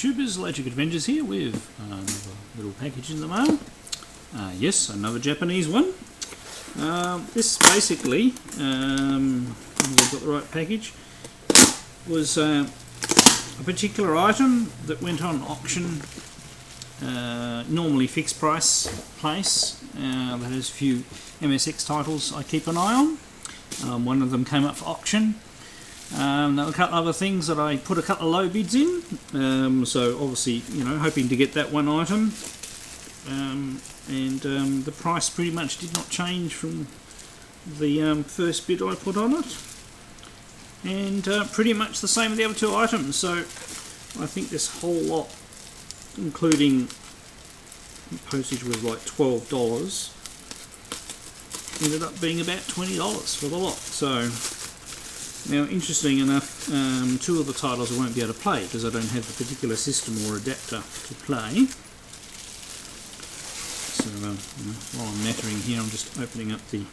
YouTubers, Electric Adventures here with another little package in the mail. Yes, another Japanese one. This basically, we've got the right package, was a particular item that went on auction, normally fixed price place, that has a few MSX titles I keep an eye on. One of them came up for auction. There were a couple other things that I put a couple of low bids in, so obviously, you know, hoping to get that one item, and the price pretty much did not change from the first bid I put on it, and pretty much the same with the other two items. So I think this whole lot, including postage, was like $12, ended up being about $20 for the lot. So now, interesting enough, two of the titles I won't be able to play because I don't have the particular system or adapter to play. So while I'm nattering here, I'm just opening up the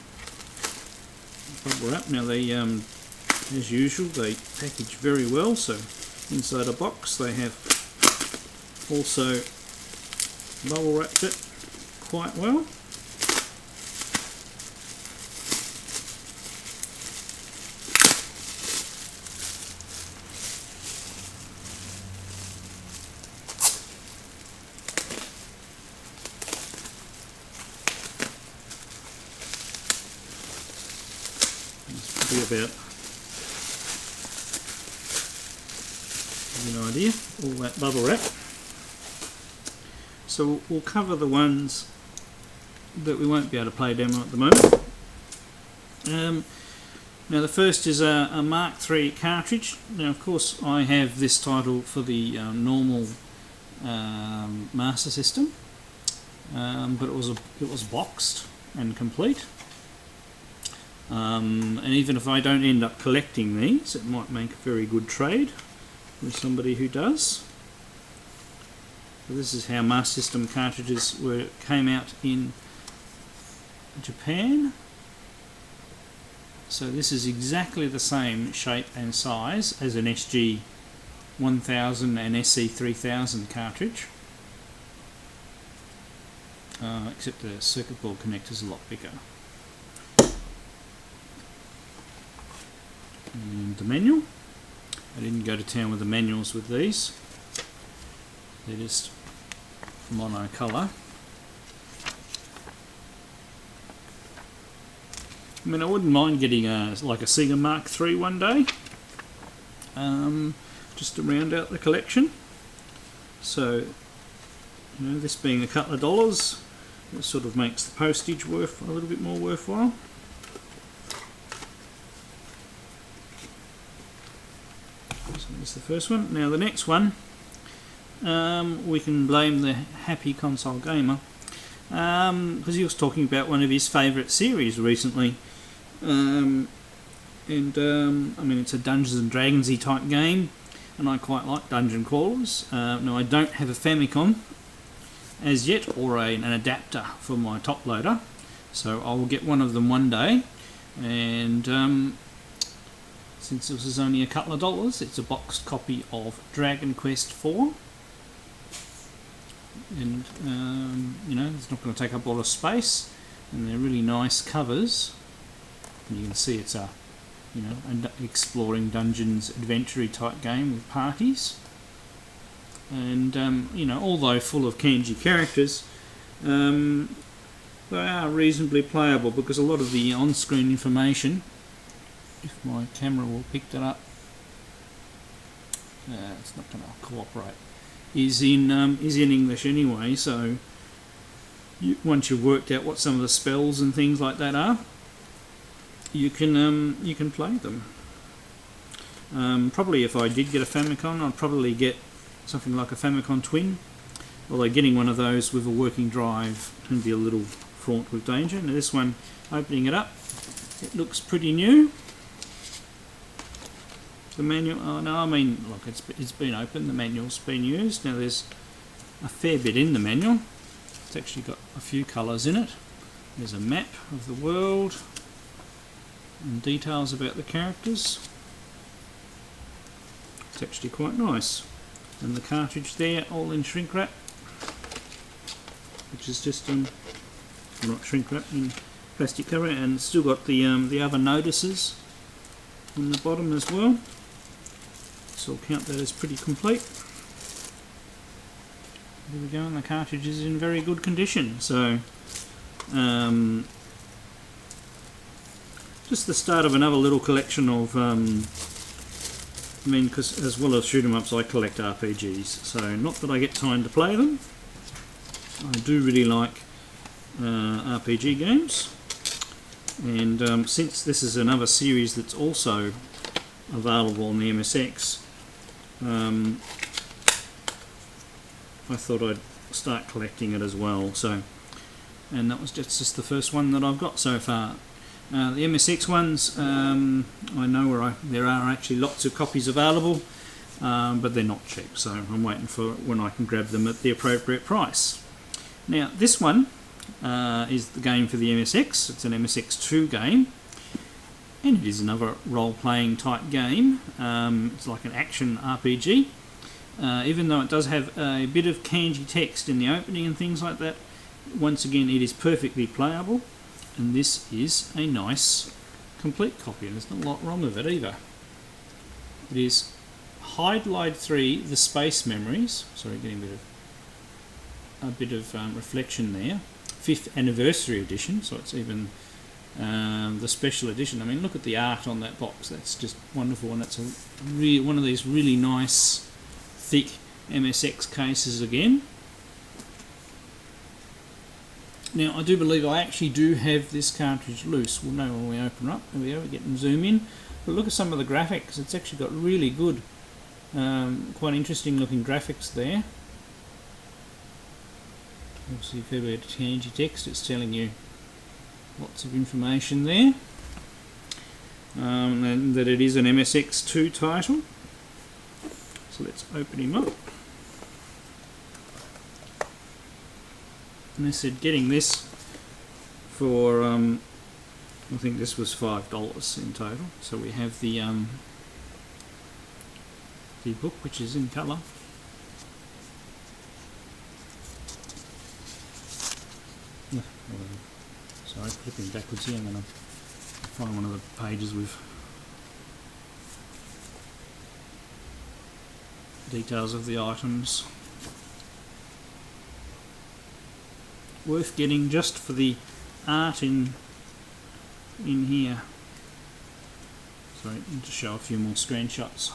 bubble wrap. Now they, as usual, they package very well. So inside a box they have also bubble wrapped it quite well. About an idea, all that bubble wrap. So we'll cover the ones that we won't be able to play demo at the moment. Now the first is a Mark III cartridge. Now of course I have this title for the normal Master System, but it was boxed and complete. And even if I don't end up collecting these, it might make a very good trade with somebody who does. So this is how Master System cartridges came out in Japan. So this is exactly the same shape and size as an SG 1000 and SC 3000 cartridge, except the circuit board connector is a lot bigger. And the manual. I didn't go to town with the manuals with these. They're just monocolour. I mean, I wouldn't mind getting like a Sega Mark III one day, just to round out the collection. So, you know, this being a couple of dollars, it sort of makes the postage a little bit more worthwhile. So that's the first one. Now the next one, we can blame the happy console gamer, because he was talking about one of his favourite series recently, and I mean, it's a Dungeons and Dragons-y type game, and I quite like dungeon crawlers. Now I don't have a Famicom as yet, or an adapter for my top loader, so I will get one of them one day. And since this is only a couple of dollars, it's a boxed copy of Dragon Quest IV, and you know, it's not going to take up a lot of space, and they're really nice covers. And you can see it's a, you know, an exploring dungeons adventure type game with parties, and you know, although full of kanji characters, they are reasonably playable because a lot of the on-screen information, if my camera will pick that up, it's not going to cooperate, is in English anyway. So once you've worked out what some of the spells and things like that are, you can play them. Probably if I did get a Famicom, I'd probably get something like a Famicom Twin, although getting one of those with a working drive can be a little fraught with danger. Now this one, opening it up, it looks pretty new. The manual, oh no, I mean, look, it's been opened, the manual's been used. Now there's a fair bit in the manual. It's actually got a few colours in it. There's a map of the world and details about the characters. It's actually quite nice. and the cartridge there, all in shrink wrap, which is just not shrink wrap, in plastic cover, and still got the other notices on the bottom as well. So I'll count that as pretty complete. There we go, and the cartridge is in very good condition. So just the start of another little collection of because as well as shoot 'em ups, I collect RPGs. So not that I get time to play them. I do really like RPG games, and since this is another series that's also available on the MSX, I thought I'd start collecting it as well. So, and that was just the first one that I've got so far. The MSX ones, I know there are actually lots of copies available, but they're not cheap, so I'm waiting for when I can grab them at the appropriate price. Now this one is the game for the MSX. It's an MSX2 game, and it is another role-playing type game. It's like an action RPG, even though it does have a bit of kanji text in the opening and things like that. Once again, it is perfectly playable. And this is a nice complete copy, and there's not a lot wrong with it either. It is Hydlide 3, The Space Memories. Sorry, getting a bit of reflection there. 5th Anniversary Edition, so it's even the special edition. I mean, look at the art on that box. That's just wonderful, and it's one of these really nice, thick MSX cases again. Now, I do believe I actually do have this cartridge loose. We'll know when we open it up. There we go, we get and zoom in. But look at some of the graphics. It's actually got really good, quite interesting looking graphics there. Obviously, if you have a kanji text, it's telling you lots of information there. And that it is an MSX2 title. So let's open him up. And they said getting this for, I think this was $5 in total. So we have the book, which is in colour. Sorry, flipping backwards here. I'm going to find one of the pages with details of the items. Worth getting just for the art in here. Sorry, to show a few more screenshots.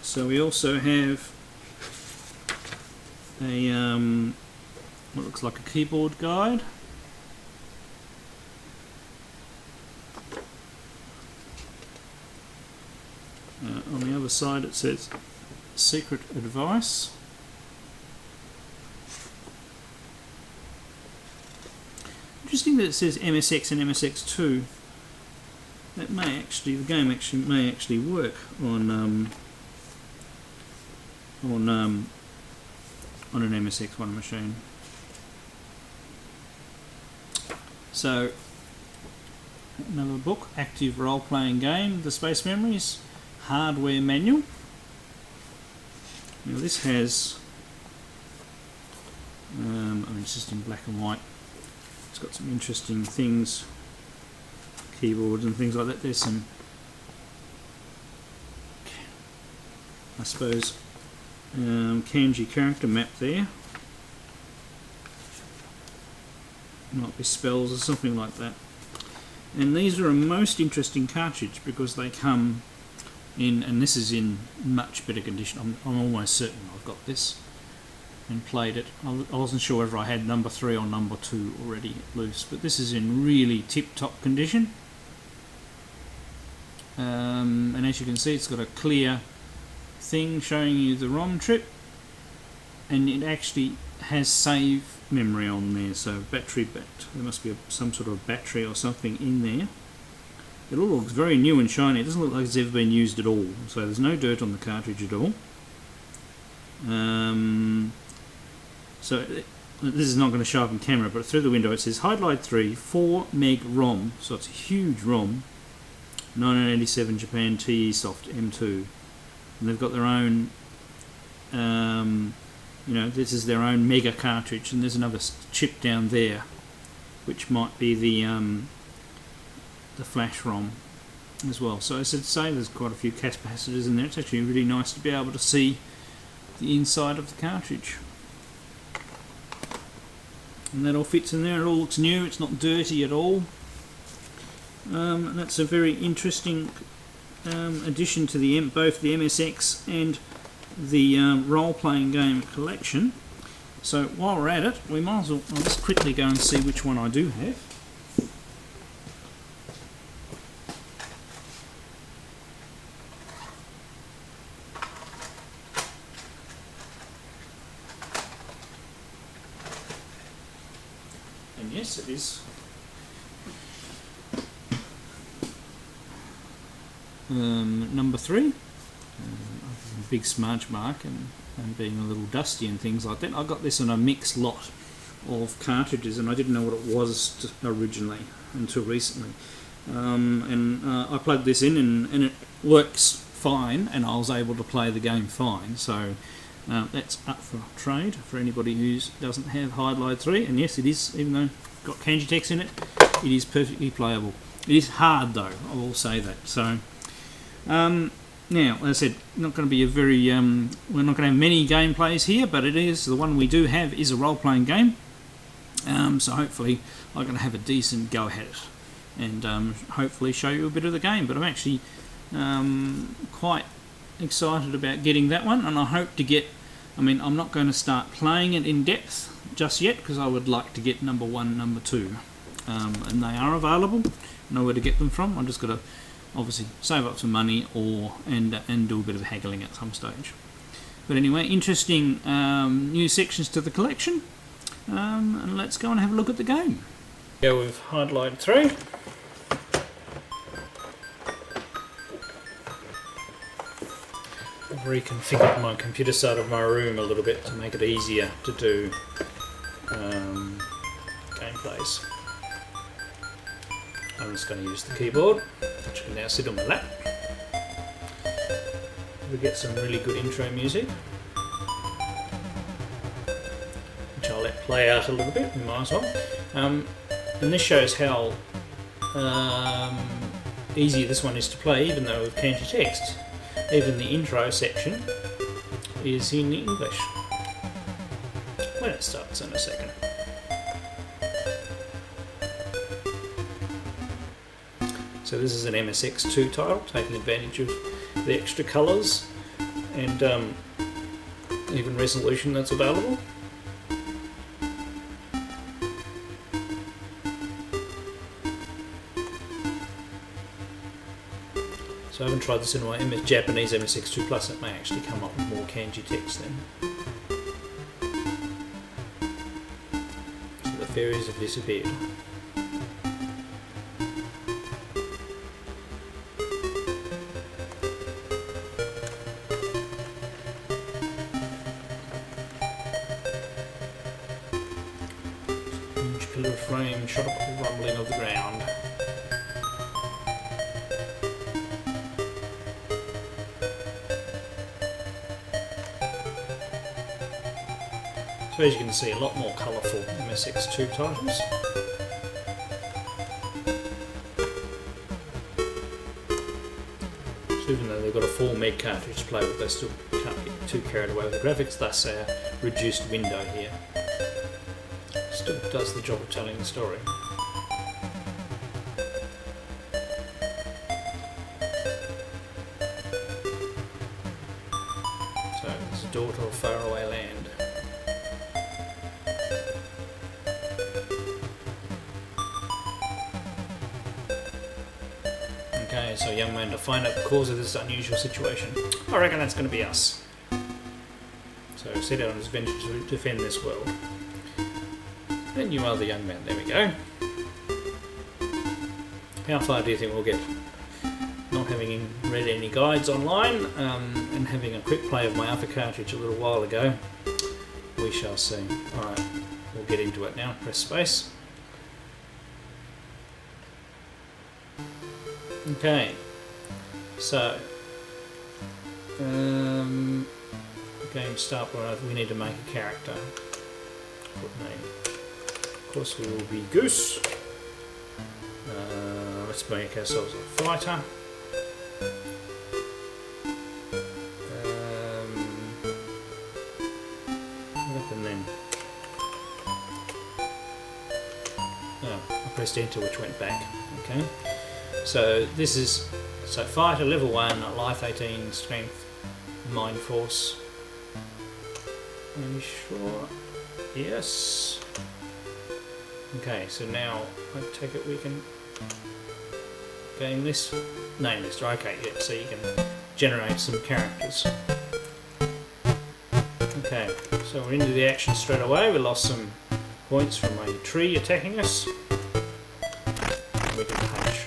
So we also have a what looks like a keyboard guide. On the other side it says secret advice. Interesting that it says MSX and MSX2. That may actually, the game may actually work on an MSX1 machine. So another book, Active Role-Playing Game, The Space Memories, Hardware Manual. Now this has, I mean, it's just in black and white. It's got some interesting things, keyboards and things like that. There's some, I suppose, kanji character map there. Might be spells or something like that. And these are a most interesting cartridge because they come in, and this is in much better condition. I'm almost certain I've got this and played it. I wasn't sure whether I had number 3 or number 2 already loose, but this is in really tip-top condition. And as you can see, it's got a clear thing showing you the ROM trip, and it actually has save memory on there, so battery backed. There must be some sort of battery or something in there. It all looks very new and shiny. It doesn't look like it's ever been used at all, so there's no dirt on the cartridge at all. So this is not going to show up in camera, but through the window it says Hydlide 3 4 meg ROM, so it's a huge ROM. 1987 Japan TE Soft M2 and they've got their own. This is their own mega cartridge, and there's another chip down there, which might be the flash ROM as well. So as I say, there's quite a few capacitors in there. It's actually really nice to be able to see the inside of the cartridge, and that all fits in there. It all looks new. It's not dirty at all. And that's a very interesting addition to both the MSX and the role-playing game collection. So while we're at it, we might as well, I'll just quickly go and see which one I do have. And yes, it is number 3. Big smudge mark and being a little dusty and things like that. I got this on a mixed lot of cartridges, and I didn't know what it was originally until recently. I plugged this in and it works fine, and I was able to play the game fine. So that's up for trade for anybody who doesn't have Hydlide 3. And yes, it is, even though it's got Kanji-Tex in it, it is perfectly playable. It is hard though, I will say that. So now, as I said, not going to be a very we're not going to have many gameplays here, but it is the one we do have is a role-playing game. So hopefully I'm going to have a decent go at it, and hopefully show you a bit of the game. But I'm actually quite excited about getting that one, and I hope to get. I mean, I'm not going to start playing it in depth just yet because I would like to get number 1, number 2, and they are available. I know where to get them from. I'm just got to obviously save up some money and do a bit of haggling at some stage. But anyway, interesting new sections to the collection, and let's go and have a look at the game. Go with Hydlide 3. I've reconfigured my computer side of my room a little bit to make it easier to do gameplays. I'm just going to use the keyboard, which can now sit on my lap. We get some really good intro music, which I'll let play out a little bit. We might as well. And this shows how easy this one is to play, even though with Kanji-Tex. Even the intro section is in English. When it starts in a second. So this is an MSX2 title, taking advantage of the extra colours and even resolution that's available. So I haven't tried this in my Japanese MSX2 Plus. It may actually come up with more Kanji-Tex then. So the fairies have disappeared. Huge pillar of flame shot up the rumbling of the ground. So as you can see, a lot more colourful MSX2 titles. So even though they've got a full meg cartridge to play with, they still can't get too carried away with the graphics, thus our reduced window here. Still does the job of telling the story. So it's a daughter of faraway land. Okay, so a young man to find out the cause of this unusual situation. I reckon that's going to be us. So set out on his venture to defend this world. And you are the young man, there we go. How far do you think we'll get? Not having read any guides online, and having a quick play of my Alpha cartridge a little while ago, we shall see. Alright, we'll get into it now. Press space. Okay, so Game start where we need to make a character. What name? Of course we will be Goose. Let's make ourselves a fighter. Weapon then. Oh, I pressed enter which went back. Okay. So this is fighter level 1, life 18, strength, mind force. Are you sure? Yes. Okay, so now I take it we can game list, name list. Okay, yeah, so you can generate some characters. Okay, so we're into the action straight away. We lost some points from a tree attacking us. We can punch.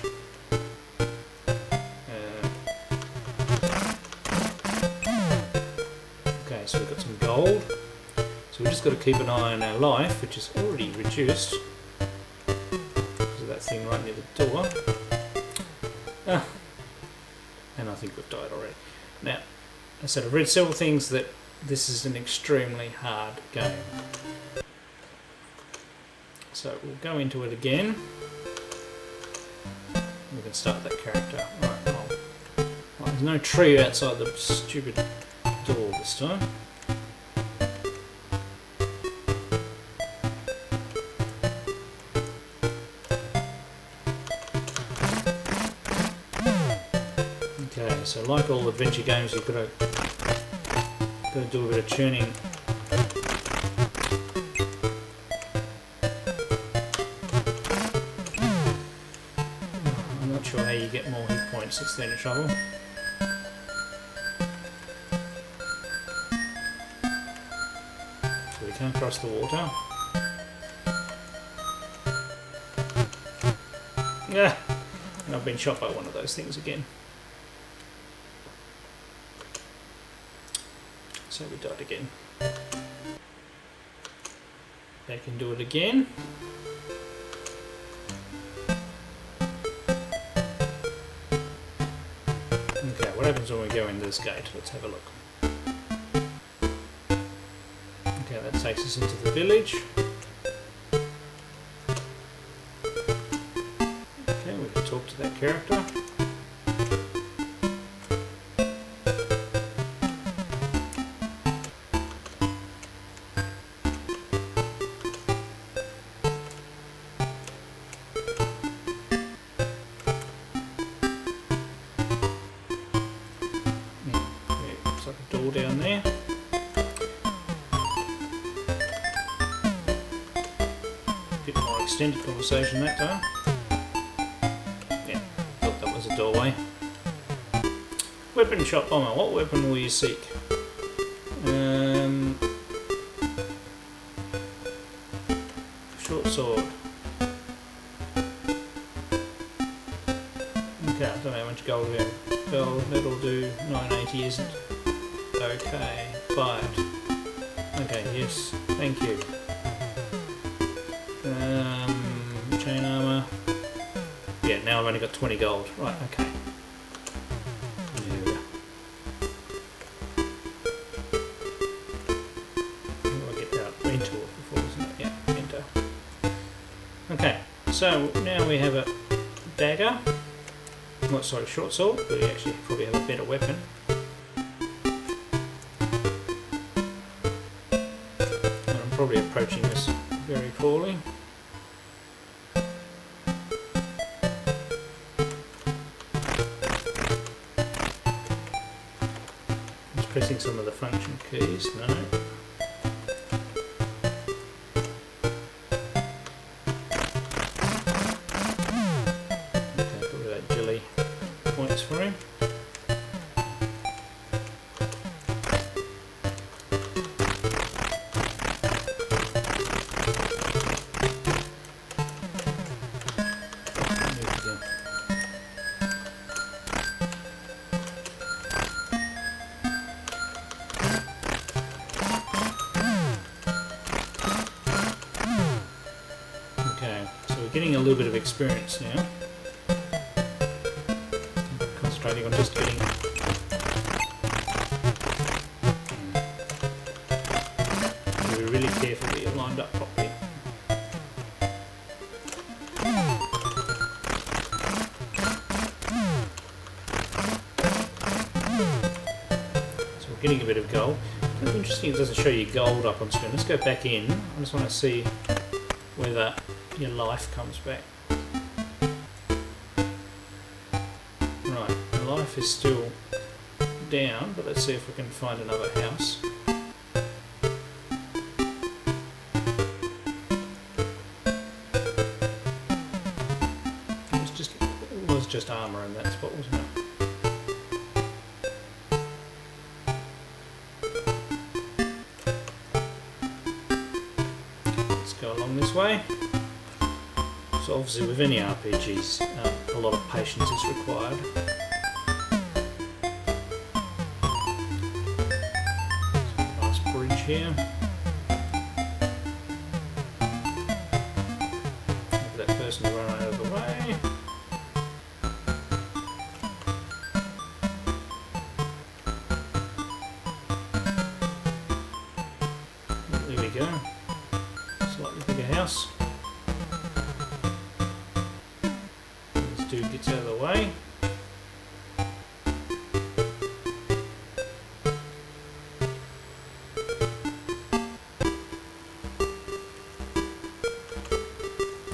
Okay, so we've got some gold. So we've just got to keep an eye on our life, which is already reduced. Because of that thing right near the door. And I think we've died already. Now, I said I've read several things that this is an extremely hard game. So we'll go into it again. We can start that character. Right, there's no tree outside the stupid door this time. Okay, so like all adventure games, you've got to do a bit of tuning. I'm not sure how you get more hit points. It's the only trouble. So we can't cross the water. Yeah, and I've been shot by one of those things again. So we died again. They can do it again. Okay, what happens when we go into this gate? Let's have a look. Okay, that takes us into the village. Okay, we can talk to that character. Door down there. Bit more extended conversation that time. Yeah, thought that was a doorway. Weapon shop bomber. What weapon will you seek? Short sword. Okay, I don't know how much gold we have. Gold, that'll do. 980 isn't. Okay, fired. Okay, yes, thank you. Chain armour. Yeah, now I've only got 20 gold. Right, okay. There we go. I'll get out into it before, isn't it? Yeah, enter. Okay, so now we have a dagger. Well, sorry, short sword. We actually probably have a better weapon. Probably approaching this very poorly. Just pressing some of the function keys. No. Okay, put that jelly points for him. Getting a little bit of experience now. Concentrating on just getting be really careful that you're lined up properly. So we're getting a bit of gold. It's interesting it doesn't show you gold up on screen. Let's go back in. I just want to see whether your life comes back. Right, the life is still down, but let's see if we can find another house. It was just armour in that spot, wasn't it? Let's go along this way. So obviously with any RPGs, a lot of patience is required. Nice bridge here. Look at that person who ran out of the way. There we go. Slightly bigger house. This dude gets out of the way.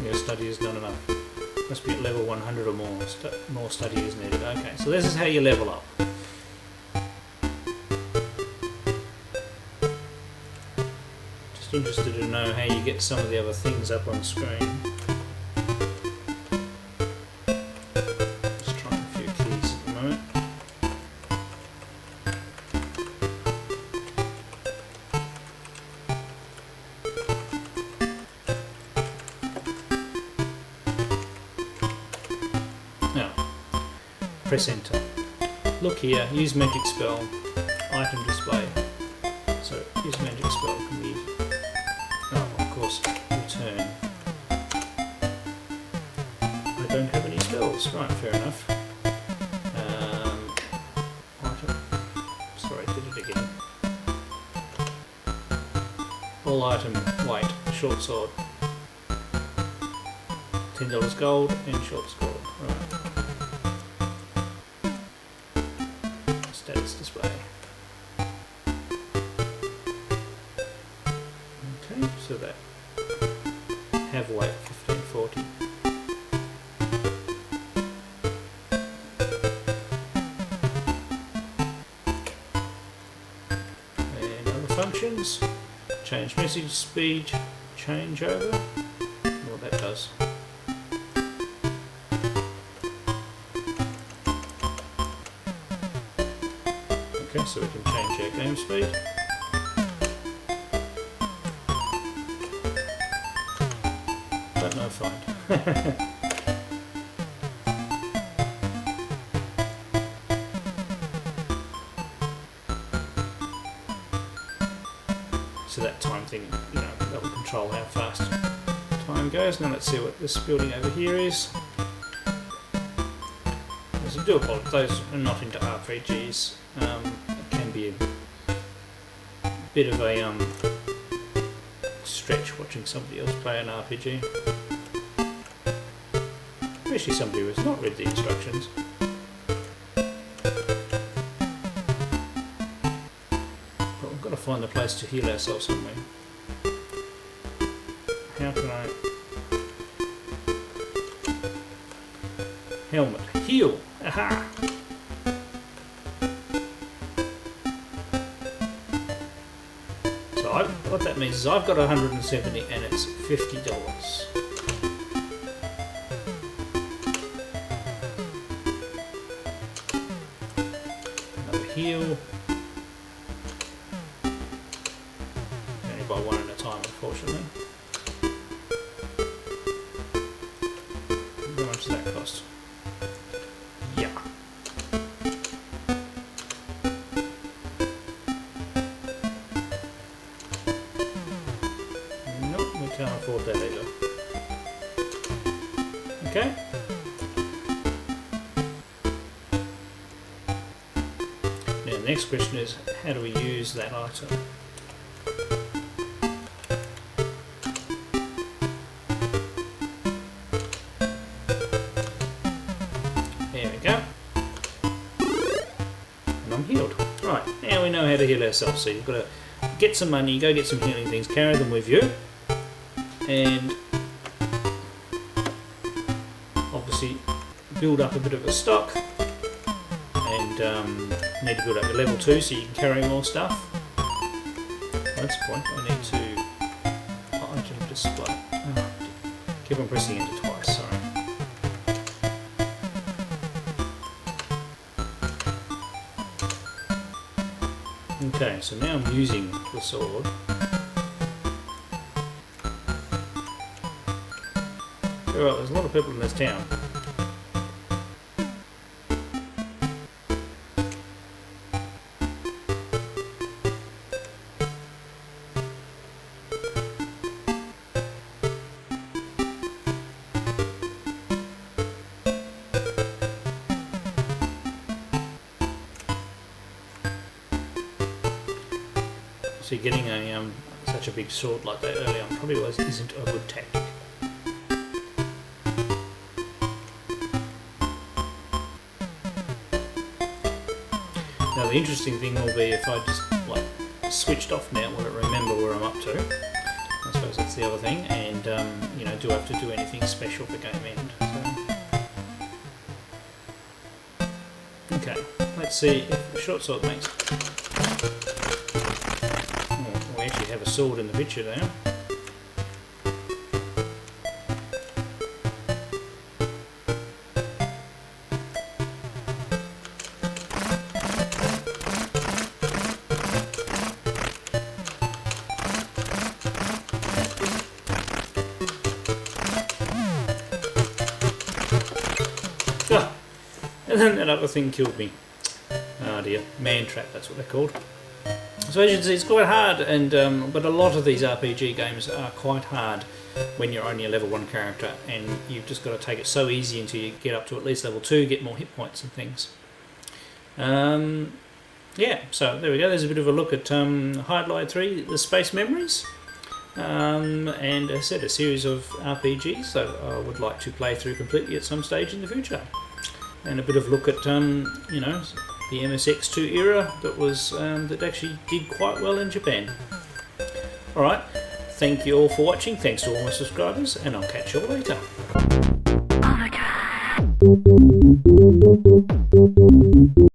Your study is done enough. Must be at level 100 or more. More study is needed. Okay, so this is how you level up. Just interested to know how you get some of the other things up on screen. Just trying a few keys at the moment. Now, press enter. Look here, use magic spell, item display. So, use magic spell can be, of course, return. I don't have any spells. Right, fair enough. Item. Sorry, did it again. All item, weight, short sword. $10 gold and short sword. Right. Status display. Okay, so that have weight 1540. And other functions, change message speed, changeover. What that does. Okay, so we can change our game speed. But no find. So that time thing, you know, that will control how fast time goes. Now let's see what this building over here is. As I do apologize, those are not into RPGs. It can be a bit of a stretch watching somebody else play an RPG. Especially somebody who has not read the instructions. But we've got to find a place to heal ourselves somewhere. How can I... Helmet. Heal! Aha! So what that means is I've got 170 and it's $50. Another heal. Only by one at a time, unfortunately. How much does that cost? Yeah. Nope, we can't afford that either. Okay. Now the next question is, how do we use that item? to heal ourselves. So you've got to get some money, go get some healing things, carry them with you, and obviously build up a bit of a stock. And need to build up your level 2 so you can carry more stuff. That's the point. I need to item display. Oh, keep on pressing enter twice, sorry. Okay, so now I'm using the sword. Alright, there's a lot of people in this town. So getting a such a big sword like that early on probably isn't a good tactic. Now the interesting thing will be if I just like switched off now, will it remember where I'm up to? I suppose that's the other thing, and you know, do I have to do anything special for game end? So. Okay, let's see if the short sword makes. Oh, we actually have a sword in the picture now. And then that other thing killed me. Oh dear, man trap, that's what they're called. So as you can see, it's quite hard, and but a lot of these RPG games are quite hard when you're only a level 1 character, and you've just got to take it so easy until you get up to at least level 2, get more hit points and things. Yeah, so there we go, there's a bit of a look at Hide Light 3, the Space Memories. And as I said, a series of RPGs that I would like to play through completely at some stage in the future. And a bit of look at you know, the MSX2 era that was that actually did quite well in Japan. Alright, thank you all for watching, thanks to all my subscribers, and I'll catch you all later.